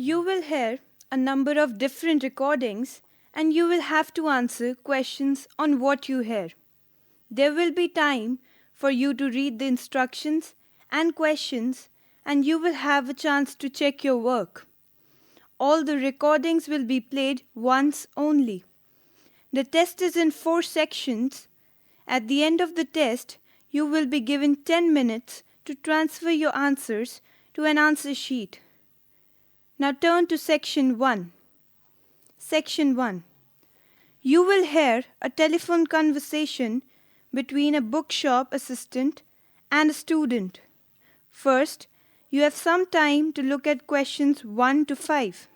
You will hear a number of different recordings and you will have to answer questions on what you hear. There will be time for you to read the instructions and questions and you will have a chance to check your work. All the recordings will be played once only. The test is in 4 sections. At the end of the test, you will be given 10 minutes to transfer your answers to an answer sheet. Now turn to Section 1. Section 1. You will hear a telephone conversation between a bookshop assistant and a student. First, you have some time to look at questions 1 to 5.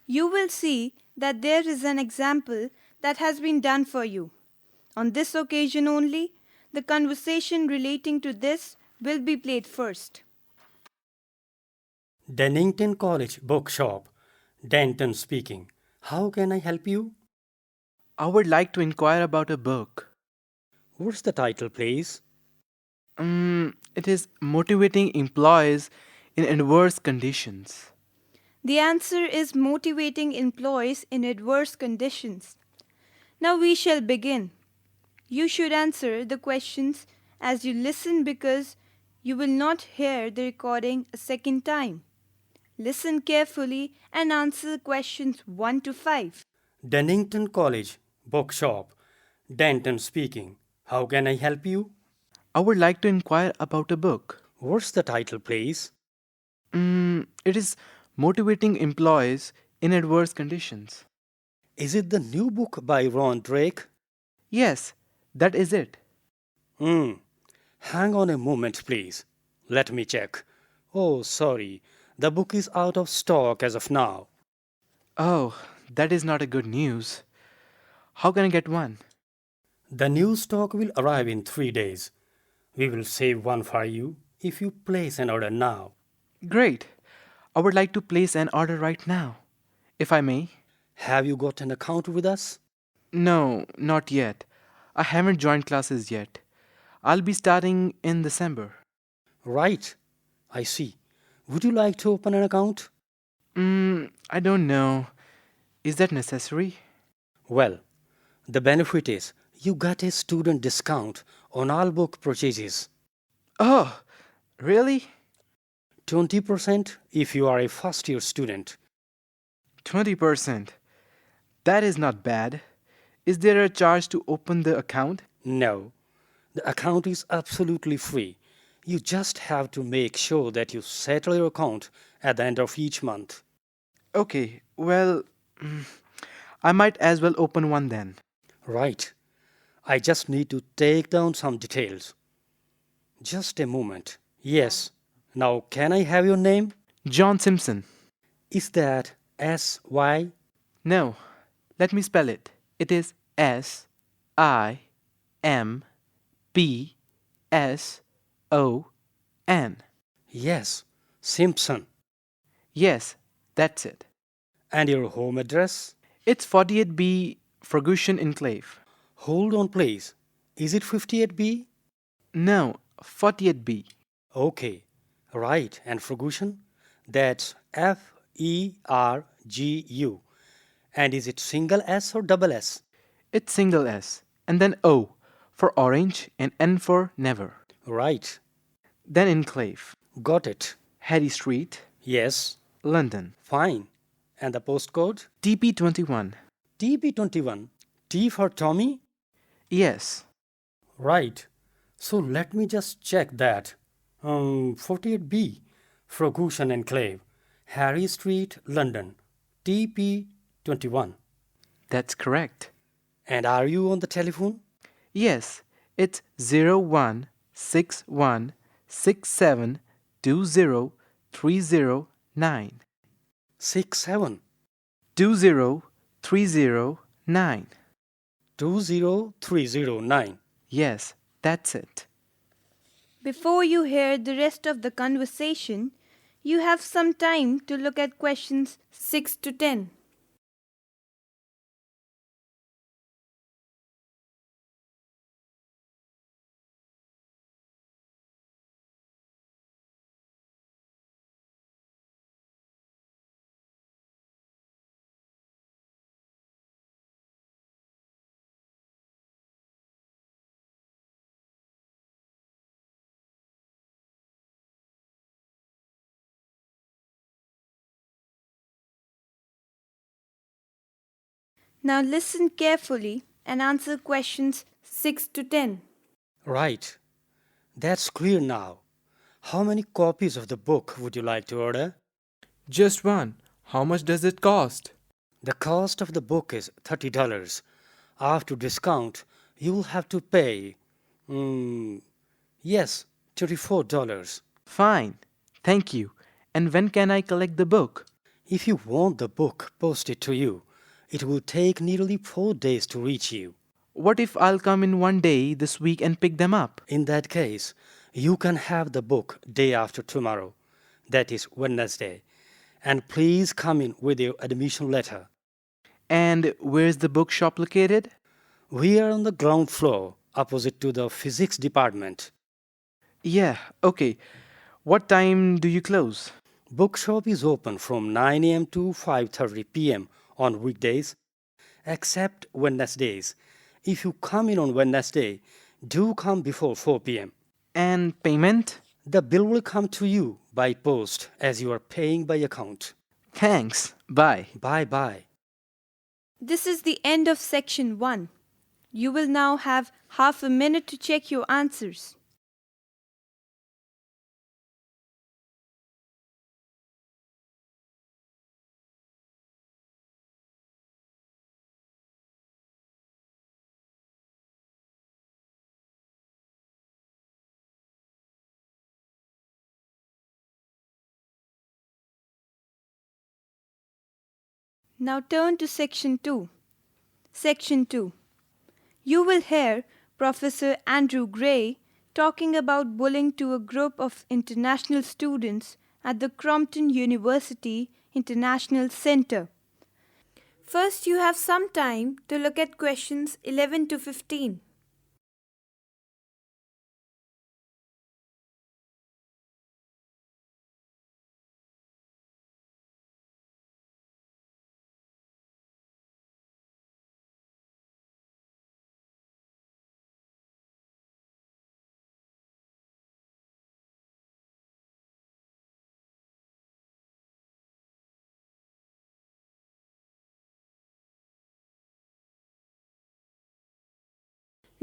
You will see that there is an example that has been done for you. On this occasion only, the conversation relating to this will be played first. Dennington College Bookshop. Denton speaking. How can I help you? I would like to inquire about a book. What's the title, please? It is Motivating Employees in Adverse Conditions. The answer is motivating employees in adverse conditions. Now we shall begin. You should answer the questions as you listen because you will not hear the recording a second time. Listen carefully and answer questions 1 to 5. Dennington College Bookshop. Denton speaking. How can I help you? I would like to inquire about a book. What's the title, please? It is Motivating Employees in Adverse Conditions. Is it the new book by Ron Drake? Yes, that is it. Hang on a moment, please. Let me check. Oh, sorry. The book is out of stock as of now. Oh, that is not a good news. How can I get one? The new stock will arrive in 3 days. We will save one for you if you place an order now. Great. I would like to place an order right now, if I may. Have you got an account with us? No, not yet. I haven't joined classes yet. I'll be starting in December. Right. I see. Would you like to open an account? I don't know. Is that necessary? Well, the benefit is you get a student discount on all book purchases. Oh, really? 20% if you are a first year student. 20%. That is not bad. Is there a charge to open the account? No, the account is absolutely free. You just have to make sure that you settle your account at the end of each month. Okay, well, I might as well open one then. Right. I just need to take down some details. Just a moment. Yes. Now, can I have your name? John Simpson. Is that S-Y? No, let me spell it. It is S-I-M-P-S-O-N. Yes, Simpson. Yes, that's it. And your home address? It's 48B Ferguson Enclave. Hold on, please. Is it 58B? No, 48B. Okay. Right. And Ferguson? That's F-E-R-G-U. And is it single S or double S? It's single S, and then O for orange and N for never. Right. Then Enclave. Got it. Harry Street, Yes. London. Fine. And the postcode? TP21. TP21. T for Tommy? Yes. Right. So let me just check that. 48B, Ferguson Enclave, Harry Street, London, TP21. That's correct. And are you on the telephone? Yes, it's 016167203039. 67. 20309. 20309. Yes, that's it. Before you hear the rest of the conversation, you have some time to look at questions 6 to 10. Now listen carefully and answer questions 6 to 10. Right. That's clear now. How many copies of the book would you like to order? Just one. How much does it cost? The cost of the book is $30. After discount, you will have to pay, yes, $34. Fine. Thank you. And when can I collect the book? If you want the book posted to you, it will take nearly 4 days to reach you. What if I'll come in one day this week and pick them up? In that case, you can have the book day after tomorrow, that is Wednesday. And please come in with your admission letter. And where's the bookshop located? We are on the ground floor, opposite to the physics department. Yeah, okay. What time do you close? Bookshop is open from 9 a.m. to 5:30 p.m. on weekdays, except Wednesdays. If you come in on Wednesday, do come before 4 p.m. And payment? The bill will come to you by post as you are paying by account. Thanks. Bye. Bye-bye. This is the end of section 1. You will now have half a minute to check your answers. Now turn to section 2. Section 2. You will hear Professor Andrew Gray talking about bullying to a group of international students at the Crompton University International Center. First, you have some time to look at questions 11 to 15.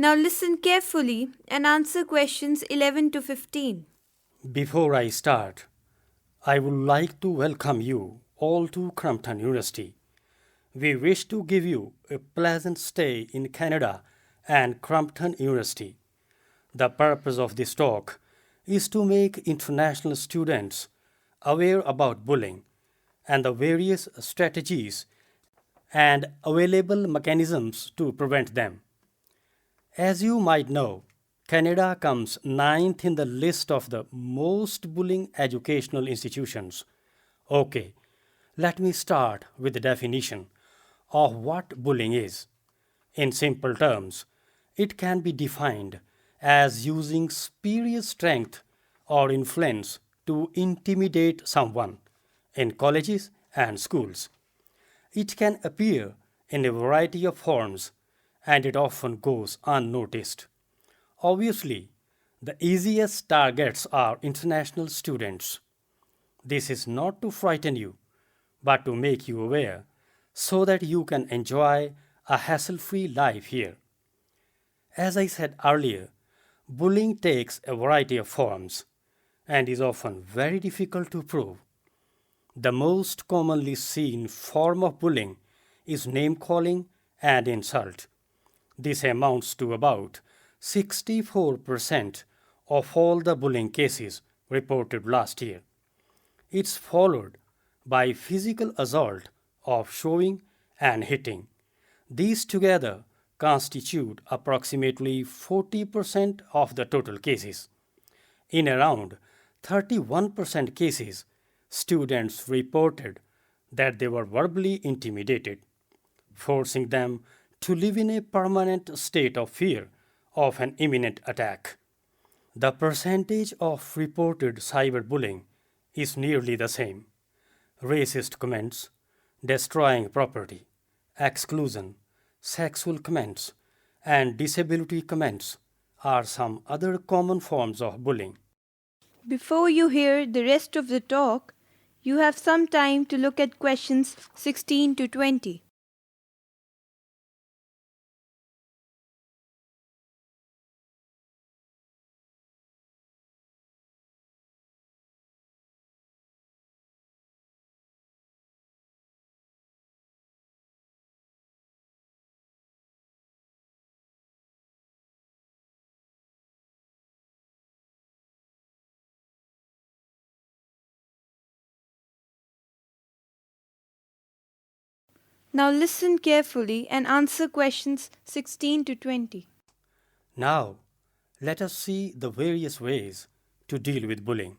Now listen carefully and answer questions 11 to 15. Before I start, I would like to welcome you all to Crompton University. We wish to give you a pleasant stay in Canada and Crompton University. The purpose of this talk is to make international students aware about bullying and the various strategies and available mechanisms to prevent them. As you might know, Canada comes ninth in the list of the most bullying educational institutions. Okay, let me start with the definition of what bullying is. In simple terms, it can be defined as using superior strength or influence to intimidate someone in colleges and schools. It can appear in a variety of forms and it often goes unnoticed. Obviously, the easiest targets are international students. This is not to frighten you, but to make you aware so that you can enjoy a hassle free life here. As I said earlier, bullying takes a variety of forms and is often very difficult to prove. The most commonly seen form of bullying is name calling and insult. This amounts to about 64% of all the bullying cases reported last year. It's followed by physical assault of shoving and hitting. These together constitute approximately 40% of the total cases. In around 31% cases, students reported that they were verbally intimidated, forcing them to live in a permanent state of fear of an imminent attack. The percentage of reported cyberbullying is nearly the same. Racist comments, destroying property, exclusion, sexual comments, and disability comments are some other common forms of bullying. Before you hear the rest of the talk, you have some time to look at questions 16 to 20. Now listen carefully and answer questions 16 to 20. Now, let us see the various ways to deal with bullying.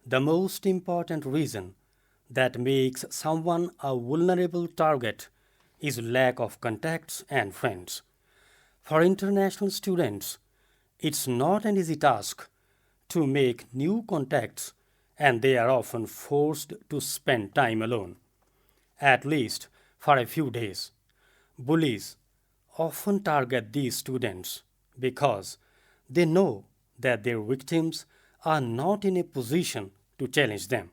The most important reason that makes someone a vulnerable target is lack of contacts and friends. For international students, it's not an easy task to make new contacts, and they are often forced to spend time alone, at least for a few days. Bullies often target these students because they know that their victims are not in a position to challenge them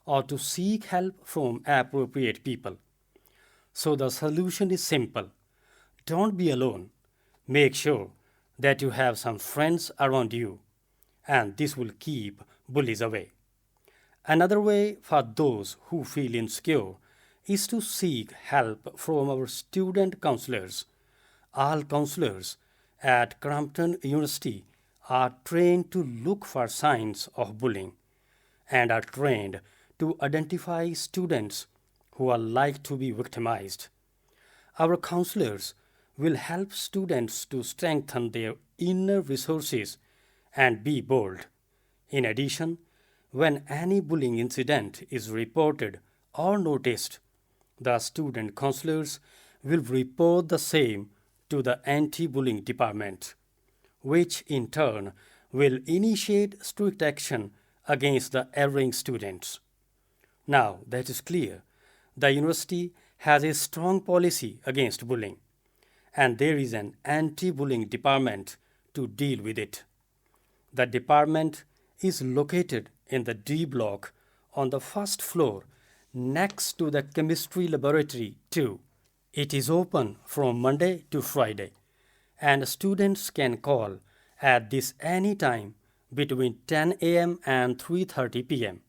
or to seek help from appropriate people. So the solution is simple: don't be alone. Make sure that you have some friends around you, and this will keep bullies away. Another way for those who feel insecure is to seek help from our student counselors. All counselors at Crampton University are trained to look for signs of bullying and are trained to identify students who are like to be victimized. Our counselors will help students to strengthen their inner resources and be bold. In addition, when any bullying incident is reported or noticed, the student counselors will report the same to the anti bullying department, which in turn will initiate strict action against the erring students. Now that is clear, the university has a strong policy against bullying, and there is an anti bullying department to deal with it. The department is located in the D block on the first floor next to the chemistry laboratory, too. It is open from Monday to Friday, and students can call at this any time between 10 a.m. and 3:30 p.m.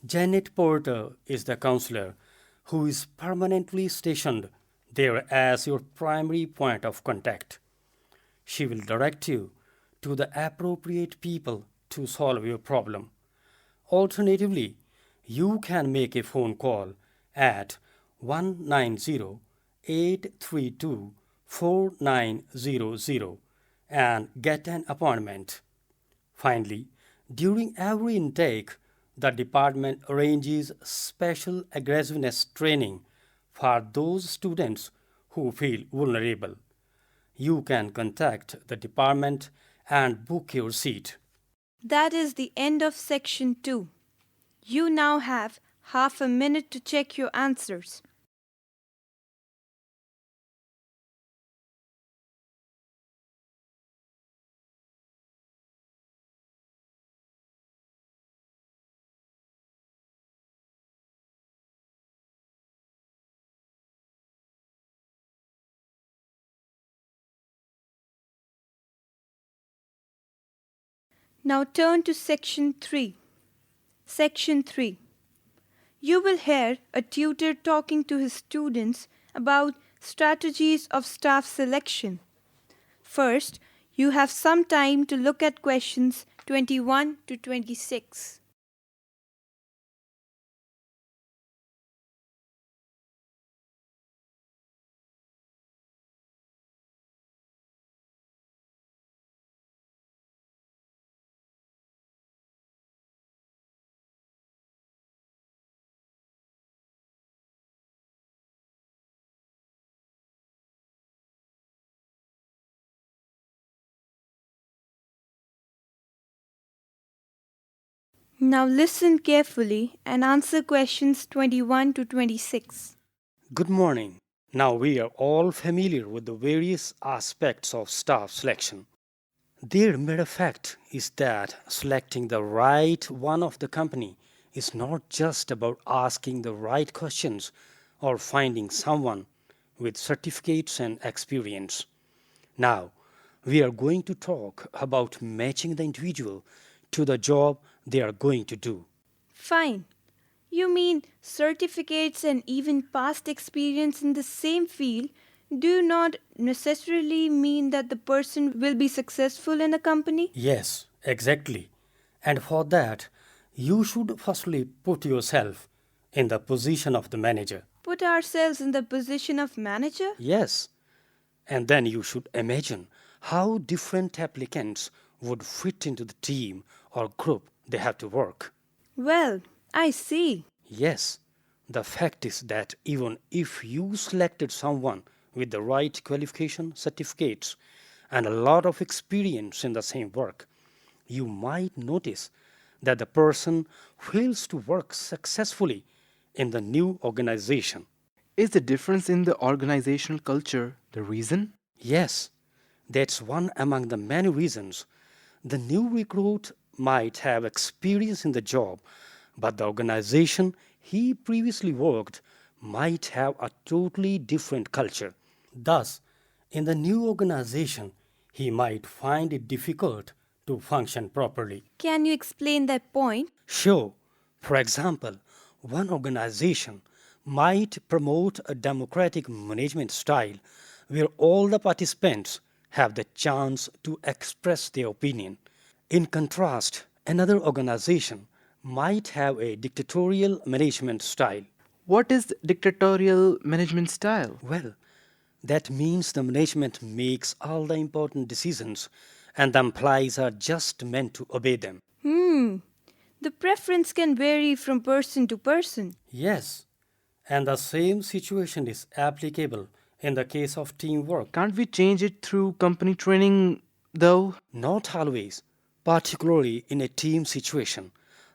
Janet Porter is the counselor who is permanently stationed there as your primary point of contact. She will direct you to the appropriate people to solve your problem. Alternatively, you can make a phone call at 190-832-4900 and get an appointment. Finally, during every intake, the department arranges special aggressiveness training for those students who feel vulnerable. You can contact the department and book your seat. That is the end of section 2. You now have half a minute to check your answers. Now turn to section 3. Section 3. You will hear a tutor talking to his students about strategies of staff selection. First, you have some time to look at questions 21 to 26. Now listen carefully and answer questions 21 to 26. Good morning. Now we are all familiar with the various aspects of staff selection. Their main fact is that selecting the right one of the company is not just about asking the right questions or finding someone with certificates and experience. Now, we are going to talk about matching the individual to the job they are going to do. Fine. You mean certificates and even past experience in the same field do not necessarily mean that the person will be successful in a company? Yes, exactly. And for that, you should firstly put yourself in the position of the manager. Put ourselves in the position of manager? Yes, and then you should imagine how different applicants would fit into the team or group they have to work. Well, I see. Yes, the fact is that even if you selected someone with the right qualification, certificates, and a lot of experience in the same work, you might notice that the person fails to work successfully in the new organization. Is the difference in the organizational culture the reason? Yes, that's one among the many reasons. The new recruit might have experience in the job, but the organization he previously worked might have a totally different culture. Thus, in the new organization, he might find it difficult to function properly. Can you explain that point? Sure, for example, one organization might promote a democratic management style where all the participants have the chance to express their opinion. In contrast, another organization might have a dictatorial management style. What is dictatorial management style? Well, that means the management makes all the important decisions and the employees are just meant to obey them. Hmm. The preference can vary from person to person. Yes, and the same situation is applicable in the case of teamwork. Can't we change it through company training though? Not always, particularly in a team situation.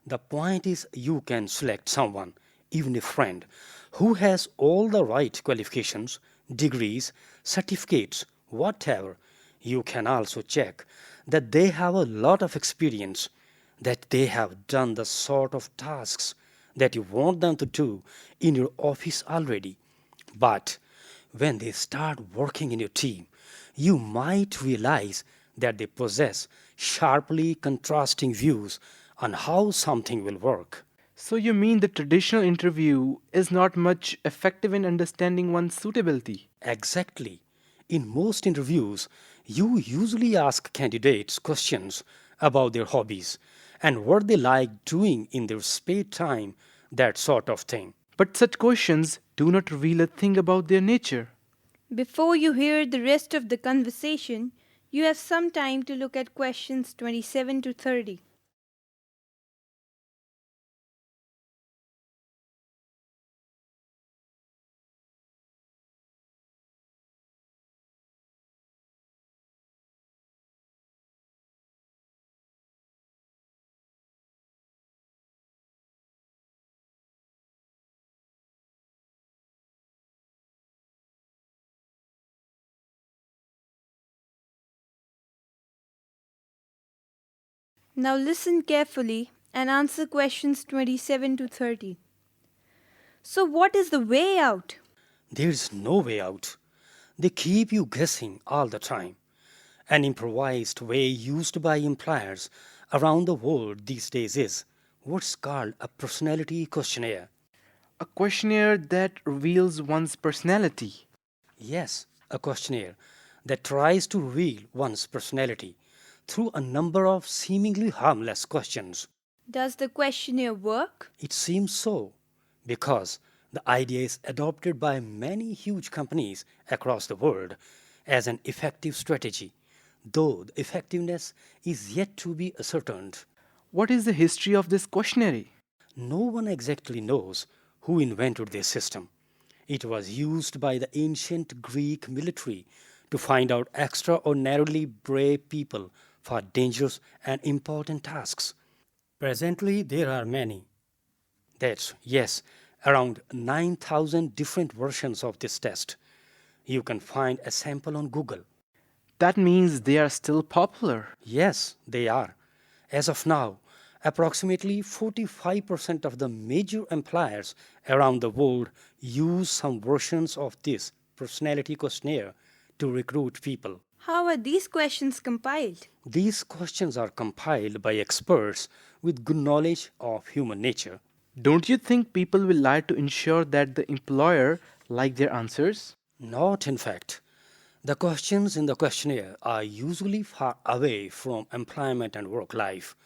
The point is you can select someone, even a friend, who has all the right qualifications, degrees, certificates, whatever. You can also check that they have a lot of experience, that they have done the sort of tasks that you want them to do in your office already. But when they start working in your team, you might realize that they possess sharply contrasting views on how something will work. So you mean the traditional interview is not much effective in understanding one's suitability? Exactly. In most interviews, you usually ask candidates questions about their hobbies and what they like doing in their spare time, that sort of thing. But such questions do not reveal a thing about their nature. Before you hear the rest of the conversation, you have some time to look at questions 27 to 30. Now listen carefully and answer questions 27 to 30. So, what is the way out? There's no way out. They keep you guessing all the time. An improvised way used by employers around the world these days is what's called a personality questionnaire. A questionnaire that reveals one's personality. Yes, a questionnaire that tries to reveal one's personality through a number of seemingly harmless questions. Does the questionnaire work? It seems so, because the idea is adopted by many huge companies across the world as an effective strategy, though the effectiveness is yet to be ascertained. What is the history of this questionnaire? No one exactly knows who invented this system. It was used by the ancient Greek military to find out extraordinarily brave people for dangerous and important tasks. Presently, there are many. That's, yes, around 9,000 different versions of this test. You can find a sample on Google. That means they are still popular. Yes, they are. As of now, approximately 45% of the major employers around the world use some versions of this personality questionnaire to recruit people. How are these questions compiled? These questions are compiled by experts with good knowledge of human nature. Don't you think people will lie to ensure that the employer like their answers? Not, in fact. The questions in the questionnaire are usually far away from employment and work life.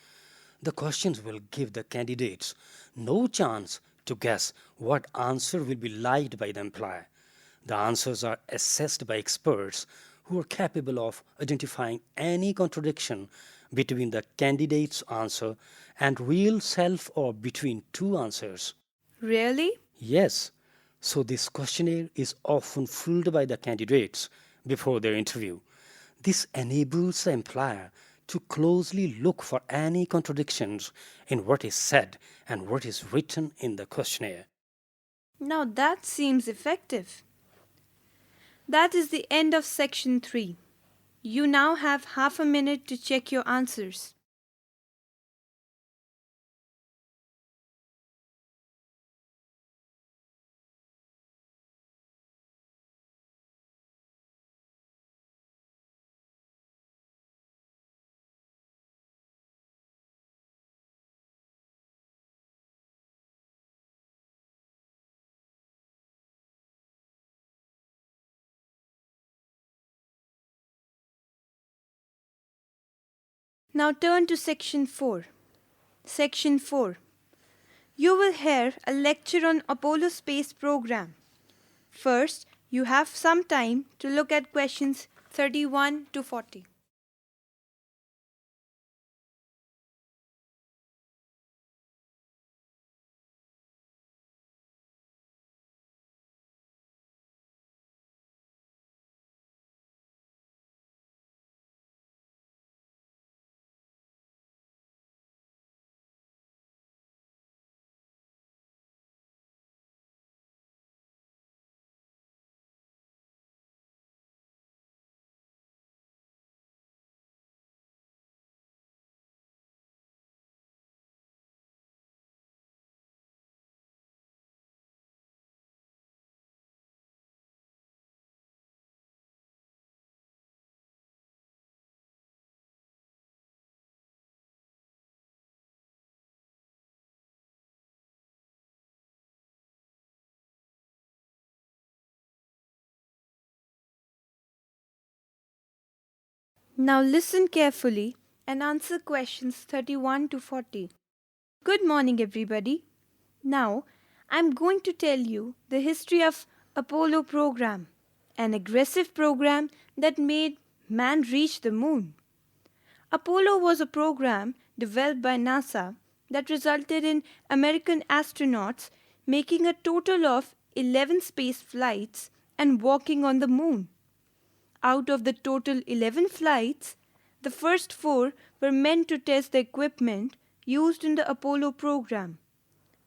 The questions will give the candidates no chance to guess what answer will be liked by the employer. The answers are assessed by experts who are capable of identifying any contradiction between the candidate's answer and real self or between two answers. Really? Yes, so this questionnaire is often filled by the candidates before their interview. This enables the employer to closely look for any contradictions in what is said and what is written in the questionnaire. Now that seems effective. That is the end of section 3. You now have half a minute to check your answers. Now turn to section 4. Section 4. You will hear a lecture on Apollo space program. First, you have some time to look at questions 31 to 40. Now listen carefully and answer questions 31 to 40. Good morning, everybody. Now, I'm going to tell you the history of Apollo program, an aggressive program that made man reach the moon. Apollo was a program developed by NASA that resulted in American astronauts making a total of 11 space flights and walking on the moon. Out of the total 11 flights, the first 4 were meant to test the equipment used in the Apollo program.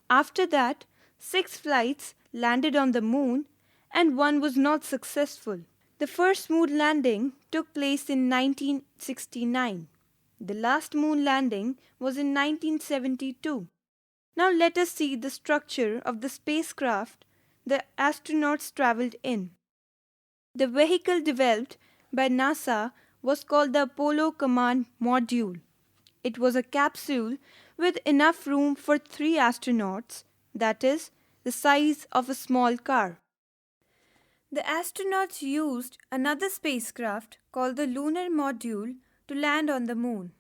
After that, 6 flights landed on the moon and 1 was not successful. The first moon landing took place in 1969. The last moon landing was in 1972. Now let us see the structure of the spacecraft the astronauts traveled in. The vehicle developed by NASA was called the Apollo Command Module. It was a capsule with enough room for 3 astronauts, that is, the size of a small car. The astronauts used another spacecraft called the Lunar Module to land on the moon.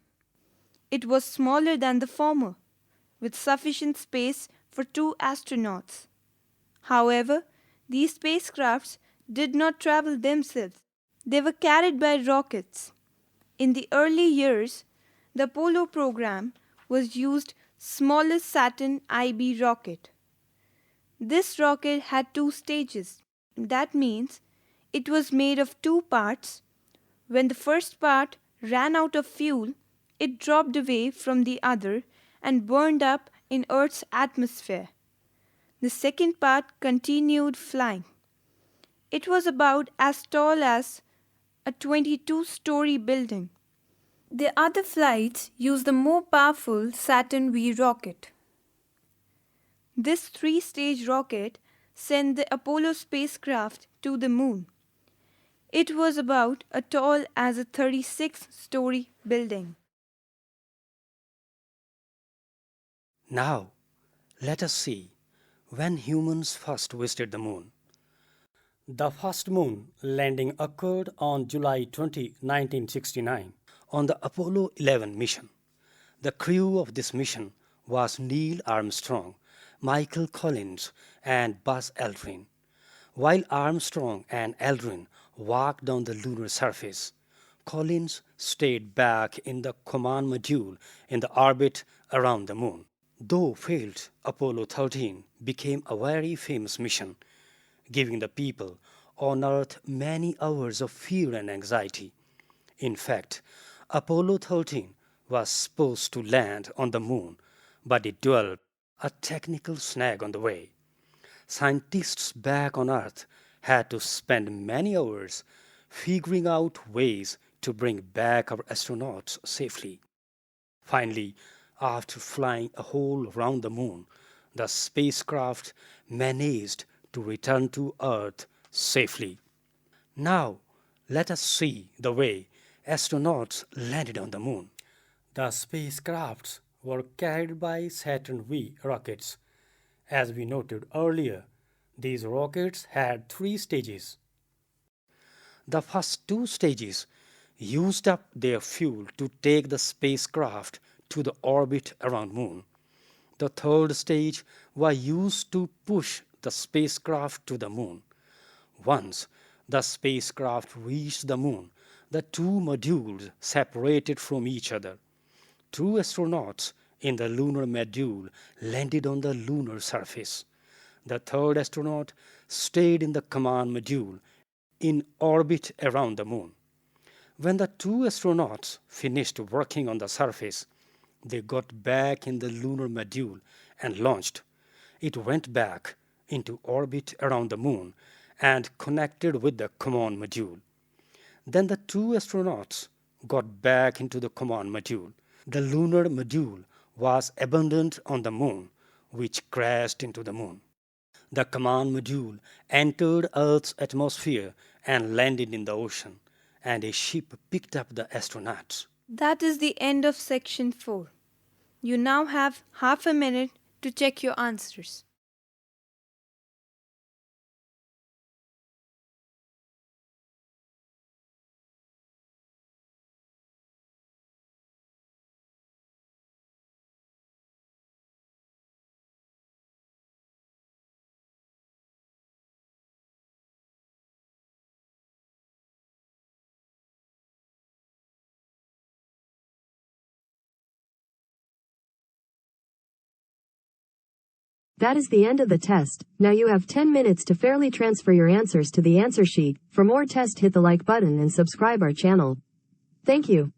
It was smaller than the former, with sufficient space for 2 astronauts. However, these spacecrafts did not travel themselves. They were carried by rockets. In the early years, the Apollo program was used smallest Saturn IB rocket. This rocket had 2 stages. That means it was made of 2 parts. When the first part ran out of fuel, it dropped away from the other and burned up in Earth's atmosphere. The second part continued flying. It was about as tall as a 22-story building. The other flights used the more powerful Saturn V rocket. This three-stage rocket sent the Apollo spacecraft to the moon. It was about as tall as a 36-story building. Now, let us see when humans first visited the moon. The first moon landing occurred on July 20, 1969, on the Apollo 11 mission. The crew of this mission was Neil Armstrong, Michael Collins, and Buzz Aldrin. While Armstrong and Aldrin walked on the lunar surface, Collins stayed back in the command module in the orbit around the moon. Though failed, Apollo 13 became a very famous mission, giving the people on Earth many hours of fear and anxiety. In fact, Apollo 13 was supposed to land on the moon, but it developed a technical snag on the way. Scientists back on Earth had to spend many hours figuring out ways to bring back our astronauts safely. Finally, after flying a hole around the moon, the spacecraft managed to return to Earth safely. Now, let us see the way astronauts landed on the moon. The spacecrafts were carried by Saturn V rockets. As we noted earlier, these rockets had 3 stages. The first 2 stages used up their fuel to take the spacecraft to the orbit around moon. The third stage was used to push the spacecraft to the moon. Once the spacecraft reached the moon, the 2 modules separated from each other. 2 astronauts in the lunar module landed on the lunar surface. The third astronaut stayed in the command module in orbit around the moon. When the 2 astronauts finished working on the surface, they got back in the lunar module and launched. It went back into orbit around the moon and connected with the command module. Then the 2 astronauts got back into the command module. The lunar module was abandoned on the moon, which crashed into the moon. The command module entered Earth's atmosphere and landed in the ocean, and a ship picked up the astronauts. That is the end of section 4. You now have half a minute to check your answers. That is the end of the test. Now you have 10 minutes to fairly transfer your answers to the answer sheet. For more test, hit the like button and subscribe our channel. Thank you.